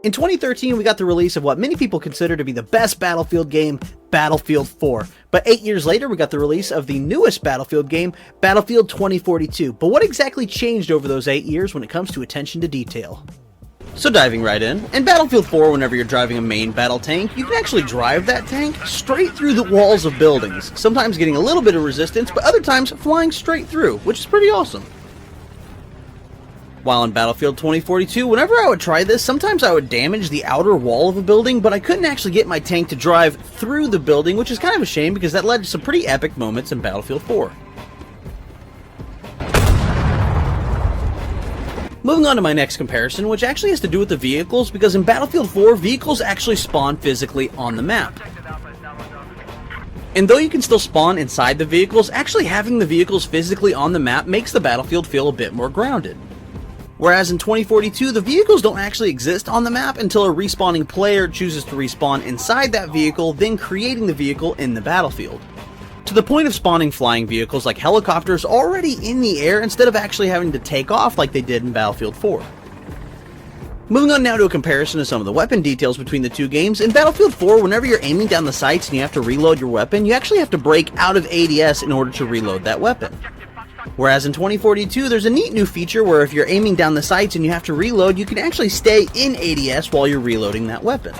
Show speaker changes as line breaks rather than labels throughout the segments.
In 2013, we got the release of what many people consider to be the best Battlefield game, Battlefield 4. But 8 years later, we got the release of the newest Battlefield game, Battlefield 2042. But what exactly changed over those 8 years when it comes to attention to detail? So diving right in Battlefield 4, whenever you're driving a main battle tank, you can actually drive that tank straight through the walls of buildings, sometimes getting a little bit of resistance, but other times flying straight through, which is pretty awesome. While in Battlefield 2042, whenever I would try this, sometimes I would damage the outer wall of a building, but I couldn't actually get my tank to drive through the building, which is kind of a shame because that led to some pretty epic moments in Battlefield 4. Moving on to my next comparison, which actually has to do with the vehicles, because in Battlefield 4, vehicles actually spawn physically on the map. And though you can still spawn inside the vehicles, actually having the vehicles physically on the map makes the battlefield feel a bit more grounded. Whereas in 2042, the vehicles don't actually exist on the map until a respawning player chooses to respawn inside that vehicle, then creating the vehicle in the battlefield. To the point of spawning flying vehicles like helicopters already in the air instead of actually having to take off like they did in Battlefield 4. Moving on now to a comparison of some of the weapon details between the two games. In Battlefield 4, whenever you're aiming down the sights and you have to reload your weapon, you actually have to break out of ADS in order to reload that weapon. Whereas in 2042, there's a neat new feature where if you're aiming down the sights and you have to reload, you can actually stay in ADS while you're reloading that weapon.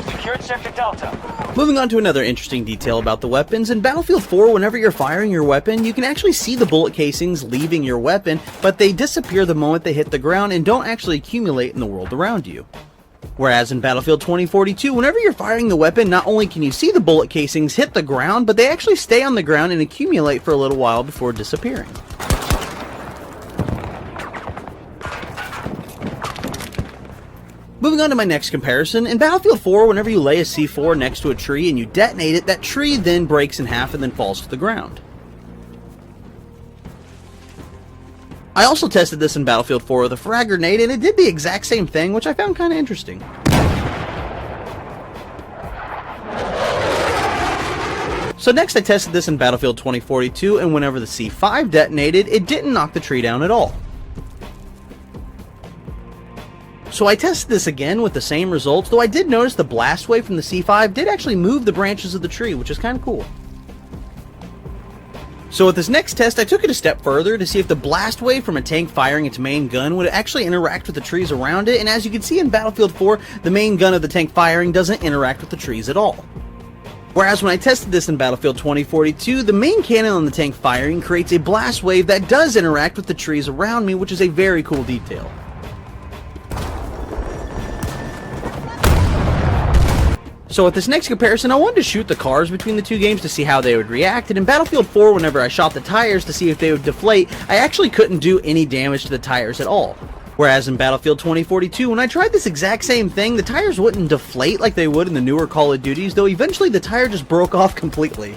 Secured Sector Delta.
Moving on to another interesting detail about the weapons, in Battlefield 4, whenever you're firing your weapon, you can actually see the bullet casings leaving your weapon, but they disappear the moment they hit the ground and don't actually accumulate in the world around you. Whereas in Battlefield 2042, whenever you're firing the weapon, not only can you see the bullet casings hit the ground, but they actually stay on the ground and accumulate for a little while before disappearing. Moving on to my next comparison, in Battlefield 4, whenever you lay a C4 next to a tree and you detonate it, that tree then breaks in half and then falls to the ground. I also tested this in Battlefield 4 with a frag grenade, and it did the exact same thing, which I found kind of interesting. So next I tested this in Battlefield 2042, and whenever the C5 detonated, it didn't knock the tree down at all. So I tested this again with the same results, though I did notice the blast wave from the C5 did actually move the branches of the tree, which is kind of cool. So with this next test, I took it a step further to see if the blast wave from a tank firing its main gun would actually interact with the trees around it, and as you can see in Battlefield 4, the main gun of the tank firing doesn't interact with the trees at all. Whereas when I tested this in Battlefield 2042, the main cannon on the tank firing creates a blast wave that does interact with the trees around me, which is a very cool detail. So with this next comparison, I wanted to shoot the cars between the two games to see how they would react, and in Battlefield 4, whenever I shot the tires to see if they would deflate, I actually couldn't do any damage to the tires at all. Whereas in Battlefield 2042, when I tried this exact same thing, the tires wouldn't deflate like they would in the newer Call of Duties, though eventually the tire just broke off completely.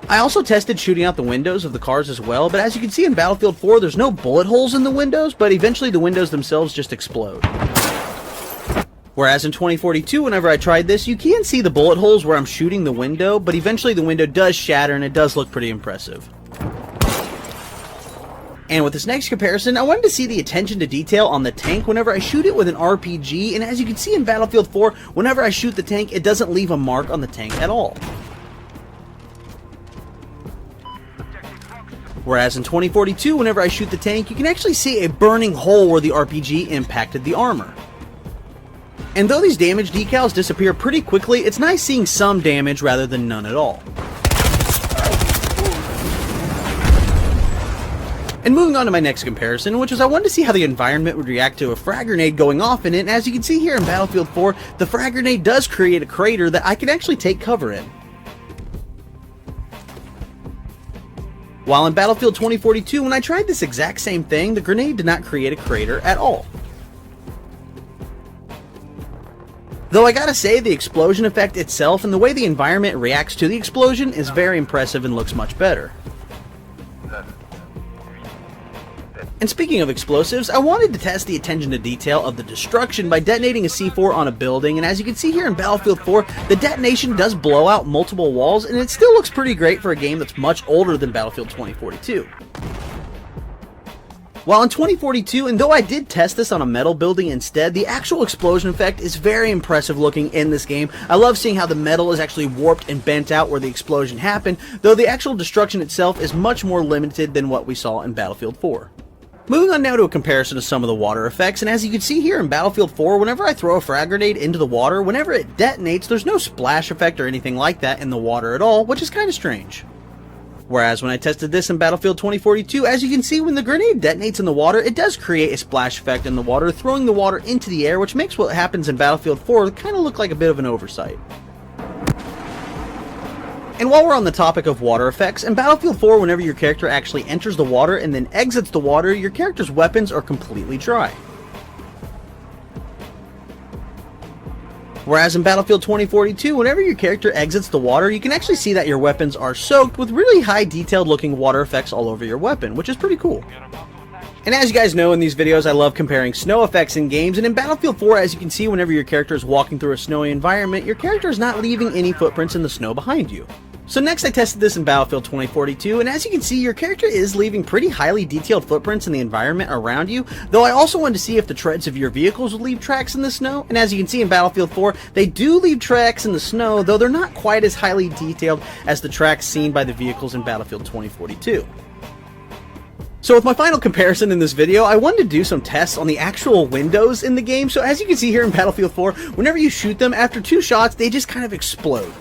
I also tested shooting out the windows of the cars as well, but as you can see in Battlefield 4, there's no bullet holes in the windows, but eventually the windows themselves just explode. Whereas in 2042, whenever I tried this, you can see the bullet holes where I'm shooting the window, but eventually the window does shatter and it does look pretty impressive. And with this next comparison, I wanted to see the attention to detail on the tank whenever I shoot it with an RPG, and as you can see in Battlefield 4, whenever I shoot the tank, it doesn't leave a mark on the tank at all. Whereas in 2042, whenever I shoot the tank, you can actually see a burning hole where the RPG impacted the armor. And though these damage decals disappear pretty quickly, it's nice seeing some damage rather than none at all. And moving on to my next comparison, which is I wanted to see how the environment would react to a frag grenade going off in it, and as you can see here in Battlefield 4, the frag grenade does create a crater that I can actually take cover in. While in Battlefield 2042, when I tried this exact same thing, the grenade did not create a crater at all. Though I gotta say, the explosion effect itself and the way the environment reacts to the explosion is very impressive and looks much better. And speaking of explosives, I wanted to test the attention to detail of the destruction by detonating a C4 on a building, and as you can see here in Battlefield 4, the detonation does blow out multiple walls, and it still looks pretty great for a game that's much older than Battlefield 2042. While in 2042, and though I did test this on a metal building instead, the actual explosion effect is very impressive looking in this game. I love seeing how the metal is actually warped and bent out where the explosion happened, though the actual destruction itself is much more limited than what we saw in Battlefield 4. Moving on now to a comparison of some of the water effects, and as you can see here in Battlefield 4, whenever I throw a frag grenade into the water, whenever it detonates, there's no splash effect or anything like that in the water at all, which is kind of strange. Whereas when I tested this in Battlefield 2042, as you can see, when the grenade detonates in the water, it does create a splash effect in the water, throwing the water into the air, which makes what happens in Battlefield 4 kind of look like a bit of an oversight. And while we're on the topic of water effects, in Battlefield 4, whenever your character actually enters the water and then exits the water, your character's weapons are completely dry. Whereas in Battlefield 2042, whenever your character exits the water, you can actually see that your weapons are soaked with really high detailed looking water effects all over your weapon, which is pretty cool. And as you guys know in these videos, I love comparing snow effects in games, and in Battlefield 4, as you can see, whenever your character is walking through a snowy environment, your character is not leaving any footprints in the snow behind you. So next I tested this in Battlefield 2042, and as you can see, your character is leaving pretty highly detailed footprints in the environment around you, though I also wanted to see if the treads of your vehicles would leave tracks in the snow, and as you can see in Battlefield 4, they do leave tracks in the snow, though they're not quite as highly detailed as the tracks seen by the vehicles in Battlefield 2042. So with my final comparison in this video, I wanted to do some tests on the actual windows in the game. So as you can see here in Battlefield 4, whenever you shoot them, after 2 shots, they just kind of explode.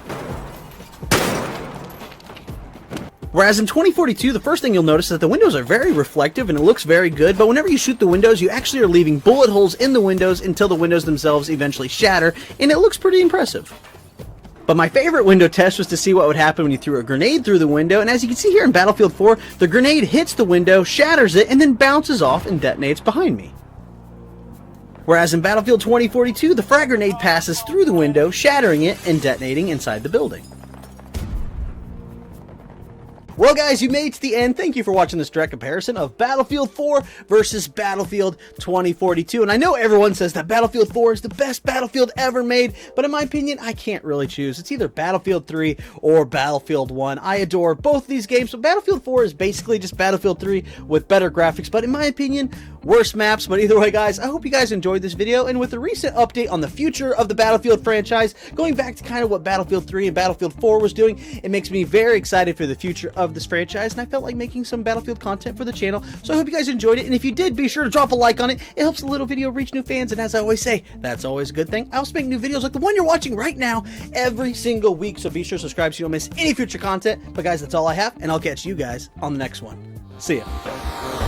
Whereas in 2042, the first thing you'll notice is that the windows are very reflective and it looks very good, but whenever you shoot the windows, you actually are leaving bullet holes in the windows until the windows themselves eventually shatter, and it looks pretty impressive. But my favorite window test was to see what would happen when you threw a grenade through the window, and as you can see here in Battlefield 4, the grenade hits the window, shatters it, and then bounces off and detonates behind me. Whereas in Battlefield 2042, the frag grenade passes through the window, shattering it and detonating inside the building. Well guys, you made it to the end. Thank you for watching this direct comparison of Battlefield 4 versus Battlefield 2042. And I know everyone says that Battlefield 4 is the best Battlefield ever made, but in my opinion, I can't really choose. It's either Battlefield 3 or Battlefield 1. I adore both these games, so Battlefield 4 is basically just Battlefield 3 with better graphics, but in my opinion, worse maps. But either way guys, I hope you guys enjoyed this video, and with the recent update on the future of the Battlefield franchise, going back to kind of what Battlefield 3 and Battlefield 4 was doing, it makes me very excited for the future of this franchise, and I felt like making some Battlefield content for the channel, so I hope you guys enjoyed it, and if you did, be sure to drop a like on it. It helps the little video reach new fans, and as I always say, that's always a good thing. I also make new videos like the one you're watching right now every single week, so be sure to subscribe so you don't miss any future content. But guys, that's all I have, and I'll catch you guys on the next one. See ya.